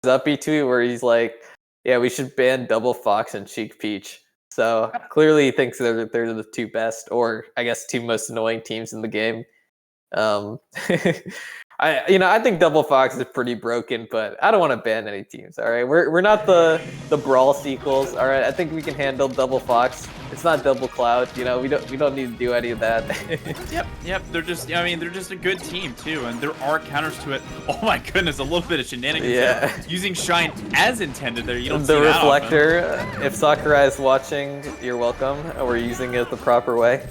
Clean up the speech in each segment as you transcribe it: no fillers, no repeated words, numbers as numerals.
uppy tweet where he's like, "Yeah, we should ban double Fox and Sheik Peach." So clearly, he thinks they're the two best, or I guess two most annoying teams in the game. Um, I think Double Fox is pretty broken, but I don't want to ban any teams. All right, we're not the Brawl sequels. All right, I think we can handle Double Fox. It's not Double Cloud. You know, we don't need to do any of that. Yep. They're just they're just a good team too, and there are counters to it. Oh my goodness, a little bit of shenanigans. Yeah. There. Using Shine as intended there. You don't The see reflector. If Sakurai is watching, you're welcome. We're using it the proper way.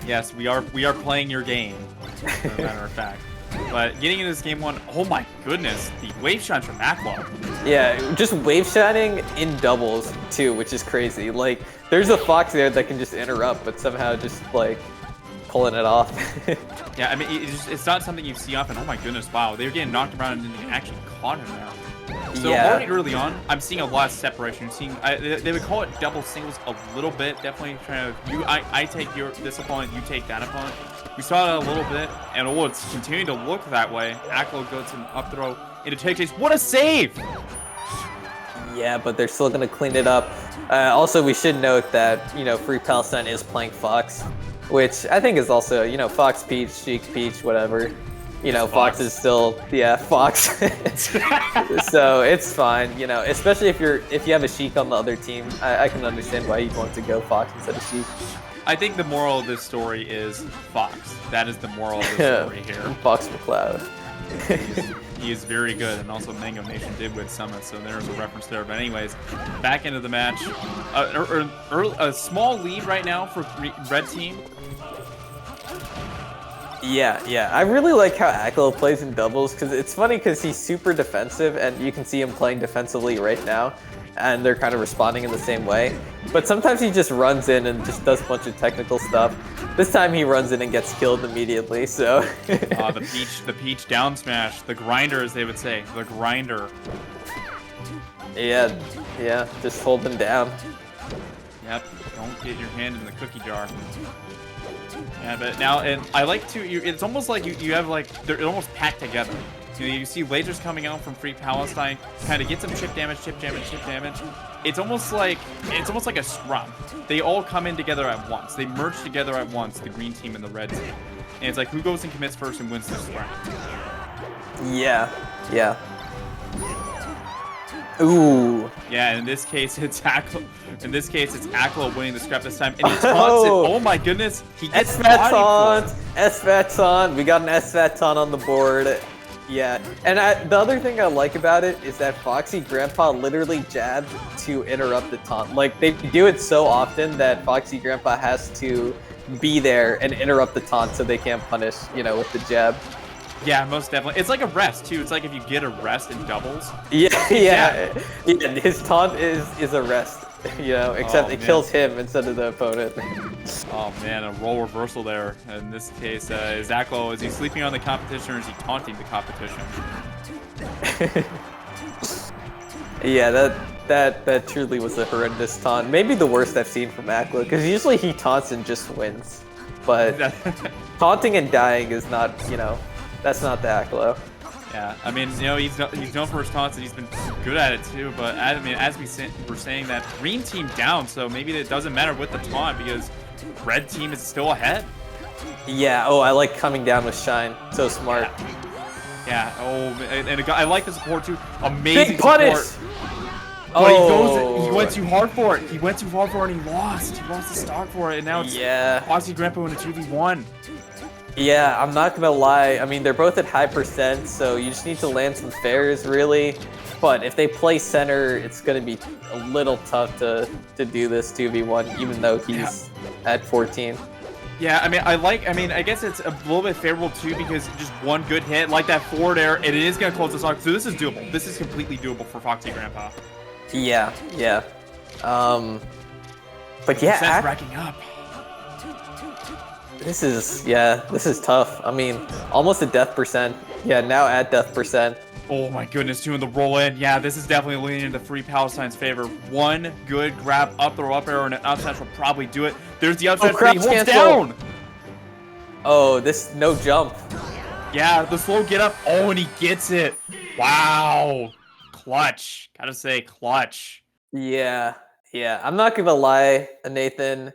Yes, we are playing your game. As a matter of fact. But getting into this game one, oh my goodness, the wave shines from Aklo. Yeah, just wave shining in doubles too, which is crazy. Like, there's a Fox there that can just interrupt, but somehow just like pulling it off. Yeah, I mean, it's not something you see often. Oh my goodness, wow, they were getting knocked around and didn't actually caught him there. So already early on, I'm seeing a lot of separation. You're seeing, they would call it double singles a little bit. Definitely trying to, I take this opponent, you take that opponent. We saw it a little bit, and it's continuing to look that way. Aklo goes an up throw into take chase. What a save! Yeah, but they're still going to clean it up. Also, we should note that, Free Palestine is playing Fox, which I think is also, Fox Peach, Sheik Peach, whatever. Fox is still, Fox. So it's fine, especially if you have a Sheik on the other team. I can understand why you'd want to go Fox instead of Sheik. I think the moral of this story is Fox. That is the moral of the story here. Fox McCloud. He is very good, and also Mango Nation did win Summit, so there's a reference there. But anyways, back into the match. A small lead right now for red team. Yeah. I really like how Aklo plays in doubles, because it's funny because he's super defensive, and you can see him playing defensively right now, and they're kind of responding in the same way. But sometimes he just runs in and just does a bunch of technical stuff. This time he runs in and gets killed immediately, so... the peach down smash. The grinder, as they would say. The grinder. Yeah, just hold them down. Yep, don't get your hand in the cookie jar. Yeah, but now, and I like to, it's almost like you have like, they're almost packed together. You see lasers coming out from Free Palestine, kind of get some chip damage. It's almost like a scrum. They all come in together at once. They merge together at once, the green team and the red team. And it's like, who goes and commits first and wins this round? Yeah. Ooh. Yeah, in this case, it's Aklo. In this case, it's Aklo winning the scrap this time, and he taunts it. Oh my goodness, he gets SVAT taunt. We got an SVAT taunt on the board. Yeah, and the other thing I like about it is that Foxy Grandpa literally jabbed to interrupt the taunt. Like, they do it so often that Foxy Grandpa has to be there and interrupt the taunt so they can't punish, with the jab. Yeah, most definitely. It's like a rest, too. It's like if you get a rest in doubles. Yeah. His taunt is a rest, except it kills him instead of the opponent. Oh, man, a role reversal there. In this case, is Aklo, is he sleeping on the competition or is he taunting the competition? Yeah, that truly was a horrendous taunt. Maybe the worst I've seen from Aklo, because usually he taunts and just wins. But taunting and dying is not, that's not the Aklo. Yeah, I mean, he's known for his taunts and he's been good at it too. But I mean, as we're saying that green team down, so maybe it doesn't matter with the taunt because red team is still ahead. Yeah. Oh, I like coming down with Shine. So smart. Yeah. Oh, and I like the support too. Amazing big punish. Support. But he went too hard for it. He went too hard for it and he lost. He lost the stock for it, and now it's Foxy Grandpa in a 2v1. Yeah, I'm not gonna lie. I mean, they're both at high percent, so you just need to land some fairs, really. But if they play center, it's gonna be a little tough to do this 2v1, even though he's at 14. Yeah, I guess it's a little bit favorable too because just one good hit, like that forward air, and it is gonna close the stock. So this is doable. This is completely doable for Foxy Grandpa. Yeah. But yeah, that's racking up. This is tough. I mean, almost a death percent. Yeah, now at death percent. Oh my goodness, doing the roll in. Yeah, this is definitely leaning into Free Palestine's favor. One good grab, up throw, up air, and an up smash will probably do it. There's the up smash, but he holds down. Oh, this no jump. Yeah, the slow get up. Oh, and he gets it. Wow. clutch. Gotta say, clutch. Yeah, yeah. I'm not gonna lie, Nathan.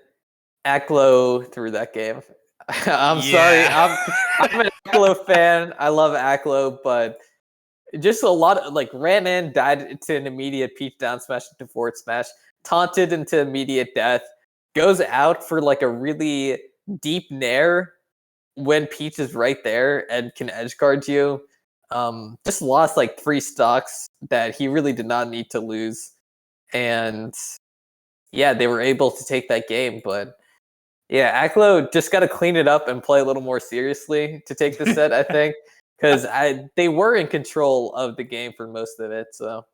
Aklo threw that game. I'm sorry. Yeah. I'm an Aklo fan. I love Aklo, but just a lot of like ran in, died into an immediate peach down smash into forward smash, taunted into immediate death, goes out for like a really deep nair when Peach is right there and can edge guard you. Just lost like 3 stocks that he really did not need to lose. And yeah, they were able to take that game, but yeah, Aklo just got to clean it up and play a little more seriously to take the set, I think, because they were in control of the game for most of it. So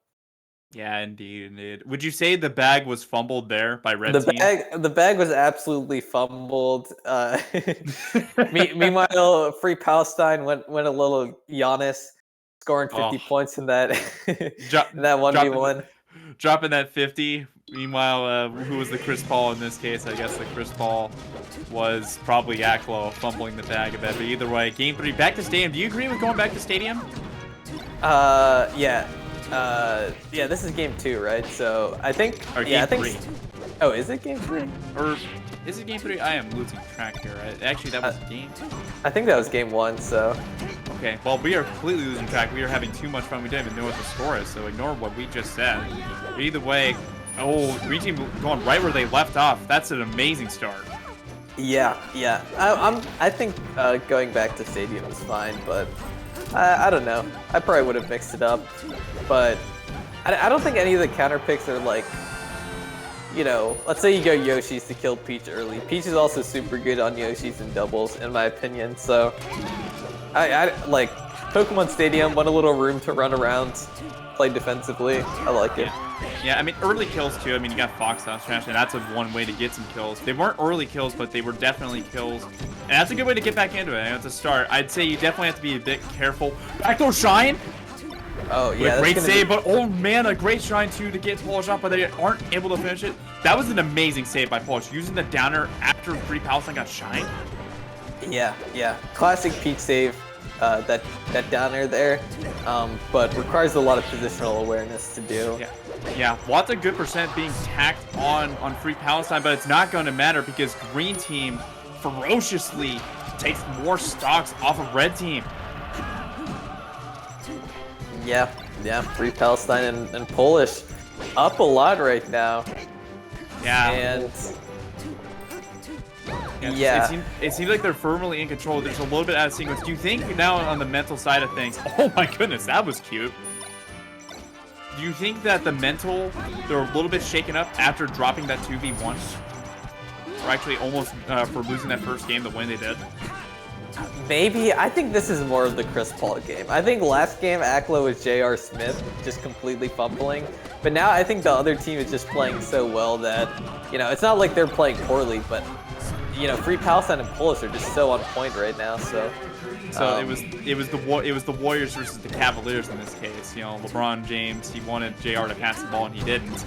Yeah, indeed. Would you say the bag was fumbled there by red team? the bag was absolutely fumbled. Meanwhile, Free Palestine went a little Giannis, scoring 50 Oh, points in that drop, in that 1v1. dropping that 50. Meanwhile, who was the Chris Paul in this case? I guess the Chris Paul was probably Aklo fumbling the bag a bit. But either way, game 3, back to stadium. Do you agree with going back to stadium? Yeah. Yeah, this is game 2, right? So I think, Or yeah, I game think. 3? Oh, is it game 3? Or is it game 3? I am losing track here. Actually, that was game 2. I think that was game 1. So Okay, well, we are completely losing track. We are having too much fun. We don't even know what the score is, so ignore what we just said. But either way, oh, green team going right where they left off. That's an amazing start. yeah. I think going back to stadium is fine, but I don't know. I probably would have mixed it up, but I don't think any of the counter picks are like, you know, let's say you go Yoshi's to kill Peach early. Peach is also super good on Yoshi's and doubles, in my opinion. So I like Pokemon Stadium, want a little room to run around, play defensively. I like it. Yeah, I mean, early kills too. I mean, you got Fox on Smash, and that's one way to get some kills. They weren't early kills, but they were definitely kills. And that's a good way to get back into it. And to start, I'd say you definitely have to be a bit careful. Backdoor Shine! Oh, yeah. Great save, but oh man, a great Shine too to get Polish off, but they aren't able to finish it. That was an amazing save by Polish, using the downer after Free Palestine got Shine. Yeah. Classic Peach save, that downer there, but requires a lot of positional awareness to do. Yeah, lots of good percent being tacked on Free Palestine, but it's not going to matter because Green Team ferociously takes more stocks off of Red Team. Yeah, Free Palestine and Polish up a lot right now. Yeah. And it seems like they're firmly in control. There's a little bit out of sequence. Do you think now on the mental side of things, oh my goodness, that was cute. Do you think that the mental, they're a little bit shaken up after dropping that 2v1? Or actually almost for losing that first game the way they did? maybe, I think this is more of the Chris Paul game. I think last game, Aklo was J.R. Smith, just completely fumbling. But now I think the other team is just playing so well that, you know, it's not like they're playing poorly, but, you know, Free Palestine and Polish are just so on point right now, so... So it was the Warriors versus the Cavaliers in this case. You know, LeBron James, he wanted JR to pass the ball and he didn't.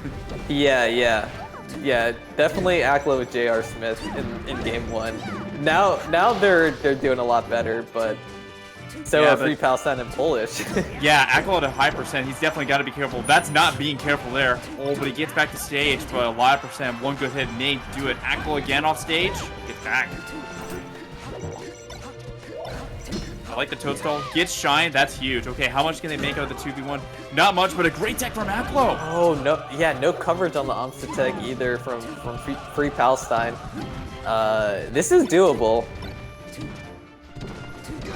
Yeah, definitely Aklo with J.R. Smith in game one. Now they're doing a lot better, but so are Free Palestine and Polish. Yeah, Aklo at a high percent. He's definitely got to be careful. That's not being careful there. Oh, but he gets back to stage, but a lot of percent. One good hit may do it. Aklo again off stage. Gets back. I like the Toadstool. Gets Shine. That's huge. Okay, how much can they make out of the 2v1? Not much, but a great tech from Aklo. Oh, no. Yeah, no coverage on the Amsta tech either from Free Palestine. This is doable.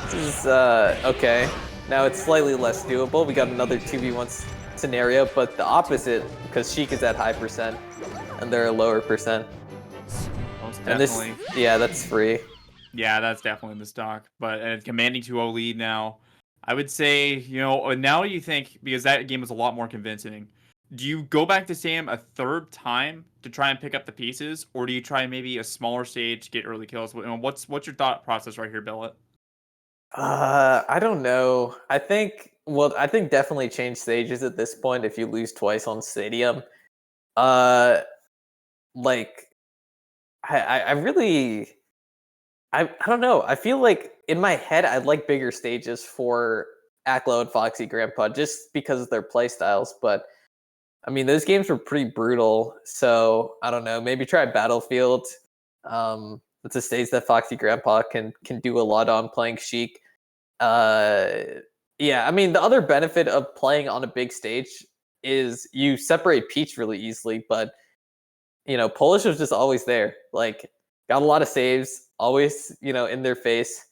This is, okay. Now it's slightly less doable. We got another 2v1 scenario, but the opposite, because Sheik is at high percent, and they're a lower percent. Most definitely. And this, yeah, that's free. Yeah, that's definitely the stock. But commanding 2-0 lead now. I would say, you know, now you think, because that game was a lot more convincing, do you go back to Sam a third time to try and pick up the pieces, or do you try maybe a smaller stage to get early kills? What's your thought process right here, Billet? I don't know. I think definitely change stages at this point if you lose twice on Stadium. Like, I really... I don't know. I feel like in my head, I'd like bigger stages for Aklo and Foxy Grandpa just because of their play styles. But I mean, those games were pretty brutal. So I don't know. Maybe try Battlefield. It's a stage that Foxy Grandpa can do a lot on playing Sheik. Uh, yeah, I mean, the other benefit of playing on a big stage is you separate Peach really easily, but Polish was just always there. Like, got a lot of saves, always, in their face.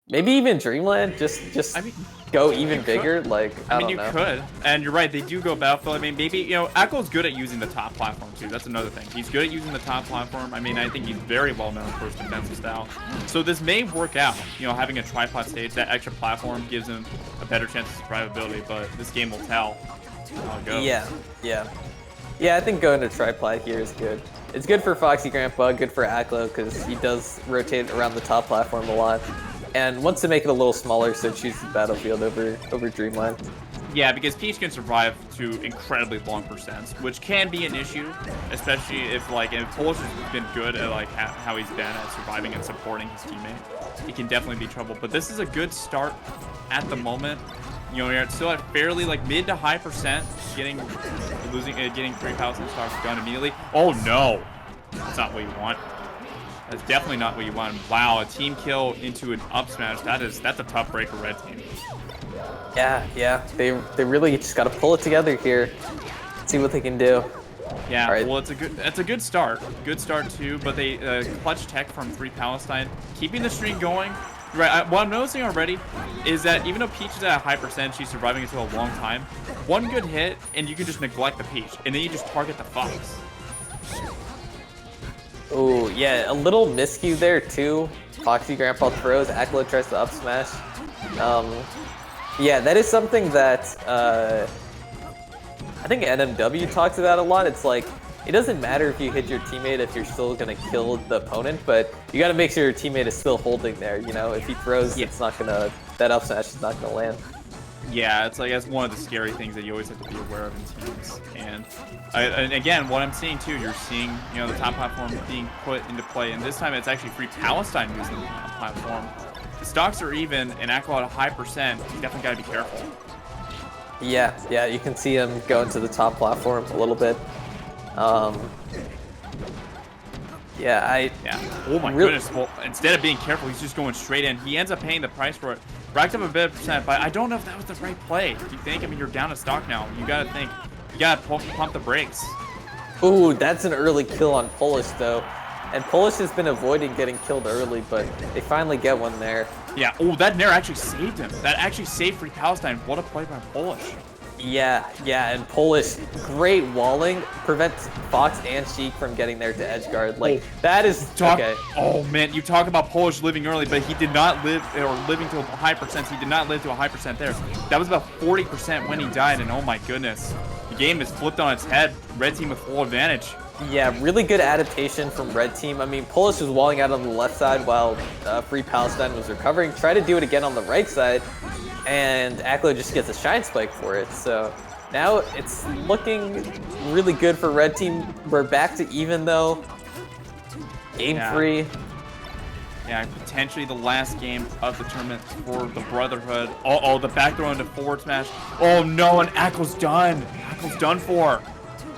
Maybe even Dreamland, just I mean, go even you bigger. could. Like, I I mean, don't you know. could, and you're right. They do go Battlefield. I mean, maybe Aklo's good at using the top platform too. That's another thing. He's good at using the top platform. I mean, I think he's very well known for his defensive style. So this may work out. Having a tripod stage, that extra platform gives him a better chance of survivability. But this game will tell how it goes. Yeah. I think going to tripod here is good. It's good for Foxy Grandpa, good for Aklo because he does rotate around the top platform a lot, and wants to make it a little smaller, so chooses Battlefield over Dreamland. Yeah, because Peach can survive to incredibly long percents, which can be an issue, especially if Polish has been good at how he's been at surviving and supporting his teammate. He can definitely be trouble, but this is a good start at the moment. You're still at fairly mid to high percent, getting free Palestine stocks done immediately. Oh no, that's not what you want. That's definitely not what you want. Wow, a team kill into an up smash. That's a tough break for red team. Yeah. They really just got to pull it together here. See what they can do. Yeah, right. Well, it's a good start. Good start too, but they clutch tech from Free Palestine, keeping the streak going. Right, what I'm noticing already is that even though Peach is at a high percent, she's surviving it for a long time. One good hit, and you can just neglect the Peach, and then you just target the Fox. Oh, yeah, a little miscue there, too. Foxy Grandpa throws, Aklo tries to up smash. Yeah, that is something that I think NMW talks about a lot. It's like, it doesn't matter if you hit your teammate if you're still going to kill the opponent, but you got to make sure your teammate is still holding there. If he throws, it's not going to, that up smash is not going to land. Yeah, that's one of the scary things that you always have to be aware of in teams. And again, what I'm seeing too, you're seeing the top platform being put into play, and this time it's actually Free Palestine using the top platform. The stocks are even, and Aklo at a high percent. You definitely got to be careful. Yeah, you can see him go into the top platform a little bit. Yeah. Oh my goodness. Well, instead of being careful, he's just going straight in. He ends up paying the price for it. Racked up a bit of percent, but I don't know if that was the right play. Do you think? I mean, you're down to stock now. You gotta think. You gotta pump the brakes. Ooh, that's an early kill on Polish, though. And Polish has been avoiding getting killed early, but they finally get one there. Yeah. Oh, that Nair actually saved him. That actually saved Free Palestine. What a play by Polish. Yeah, and Polish, great walling, prevents Fox and Sheik from getting there to edge guard. That is okay. Oh man, you talk about Polish living early, but he did not live, or living to a high percent. He did not live to a high percent there. That was about 40% when he died, and oh my goodness. The game is flipped on its head. Red team with full advantage. Yeah, really good adaptation from red team. I mean, Polish was walling out on the left side while Free Palestine was recovering. Try to do it again on the right side, and Aklo just gets a shine spike for it. So now it's looking really good for red team. We're back to even though. Game 3. Yeah, potentially the last game of the tournament for the Brotherhood. Oh, the back throw into forward smash. Oh no, and Aklo's done. Aklo's done for.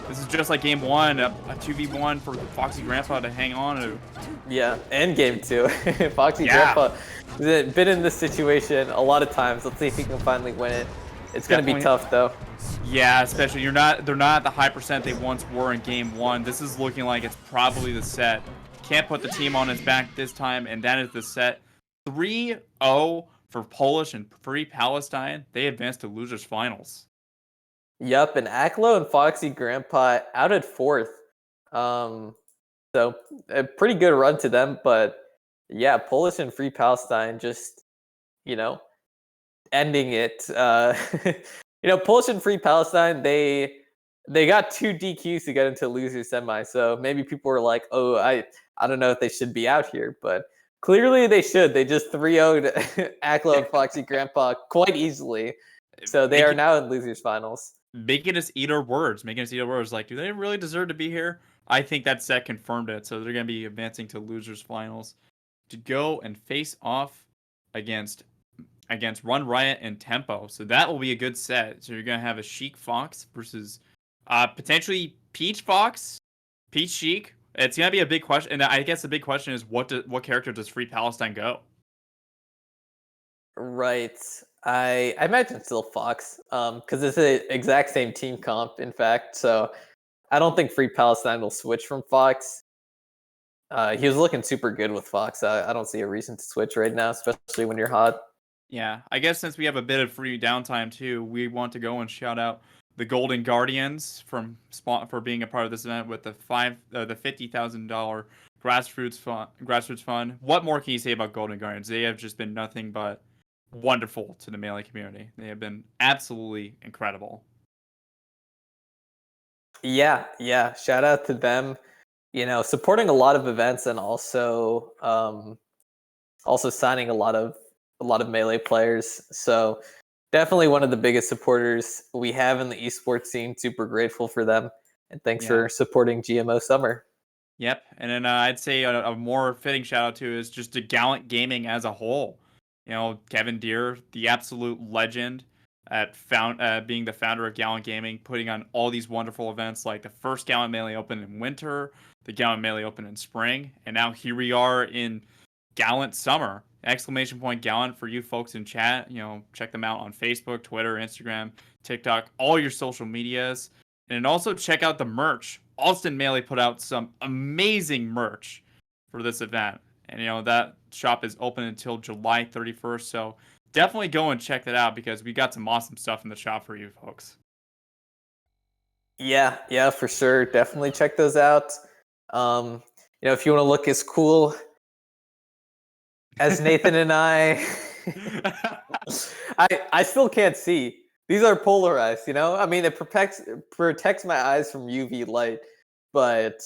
This is just like game 1, a 2v1 for Foxy Grandpa to hang on to. Yeah, and game 2. Foxy Grandpa has been in this situation a lot of times. Let's see if he can finally win it. It's going to be tough, though. Yeah, especially they're not at the high percent they once were in game 1. This is looking like it's probably the set. Can't put the team on his back this time, and that is the set. 3-0 for Polish and Free Palestine. They advance to losers finals. Yup, and Aklo and Foxy Grandpa out at 4th. So a pretty good run to them, but yeah, Polish and Free Palestine just, ending it. Polish and Free Palestine, they got 2 DQs to get into loser semi, so maybe people were like, oh, I don't know if they should be out here, but clearly they should. They just 3-0'd Aklo and Foxy Grandpa quite easily, so they are now in losers finals. Making us eat our words. Like, do they really deserve to be here? I think that set confirmed it. So they're going to be advancing to losers finals to go and face off against against Run Riot and Tempo. So that will be a good set. So you're gonna have a Sheik Fox versus potentially Peach Fox, Peach Sheik. It's gonna be a big question, and I guess the big question is what character does Free Palestine go? Right. I imagine still Fox, because it's the exact same team comp, in fact. So I don't think Free Palestine will switch from Fox. He was looking super good with Fox. I don't see a reason to switch right now, especially when you're hot. Yeah, I guess since we have a bit of free downtime too, we want to go and shout out the Golden Guardians from spot for being a part of this event with the $50,000 grassroots fund. What more can you say about Golden Guardians? They have just been nothing but wonderful to the Melee community. They have been absolutely incredible. Yeah. Shout out to them. Supporting a lot of events and also signing a lot of Melee players. So definitely one of the biggest supporters we have in the esports scene. Super grateful for them, and thanks Yeah. for supporting GMO Summer. Yep, and then I'd say a more fitting shout out to is just to Gallant Gaming as a whole. Kevin Deere, the absolute legend at being the founder of Gallant Gaming, putting on all these wonderful events like the first Gallant Melee Open in winter, the Gallant Melee Open in spring, and now here we are in Gallant Summer. Exclamation point Gallant for you folks in chat. Check them out on Facebook, Twitter, Instagram, TikTok, all your social medias. And also check out the merch. Austin Melee put out some amazing merch for this event. And that shop is open until July 31st. So definitely go and check that out because we got some awesome stuff in the shop for you folks. Yeah, for sure. Definitely check those out. If you want to look as cool as Nathan and I, I still can't see. These are polarized, I mean, it protects my eyes from UV light, but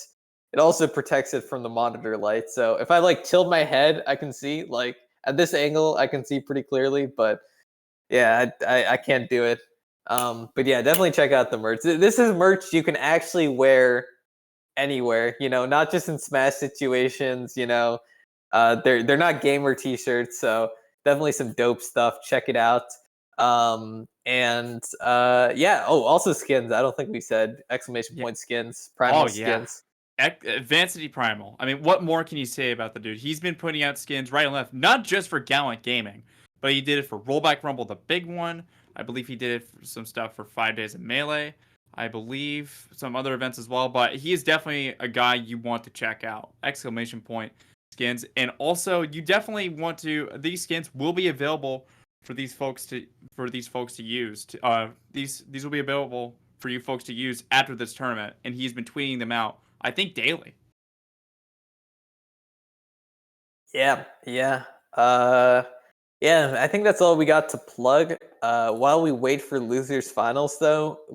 it also protects it from the monitor light. So if I tilt my head, I can see at this angle, I can see pretty clearly. But yeah, I can't do it. But yeah, definitely check out the merch. This is merch you can actually wear anywhere. Not just in Smash situations. They're not gamer T-shirts, so definitely some dope stuff. Check it out. Yeah. Oh, also skins. I don't think we said exclamation point skins, primal Oh yeah. skins. Advancity Primal. I mean, what more can you say about the dude? He's been putting out skins right and left, not just for Gallant Gaming, but he did it for Rollback Rumble, the big one. I believe he did it for some stuff for 5 Days of Melee. I believe some other events as well, but he is definitely a guy you want to check out. Exclamation point skins. And also, you definitely want to, these skins will be available for these folks to use. These will be available for you folks to use after this tournament, and he's been tweeting them out, I think, daily. Yeah. Yeah, I think that's all we got to plug. While we wait for losers finals, though,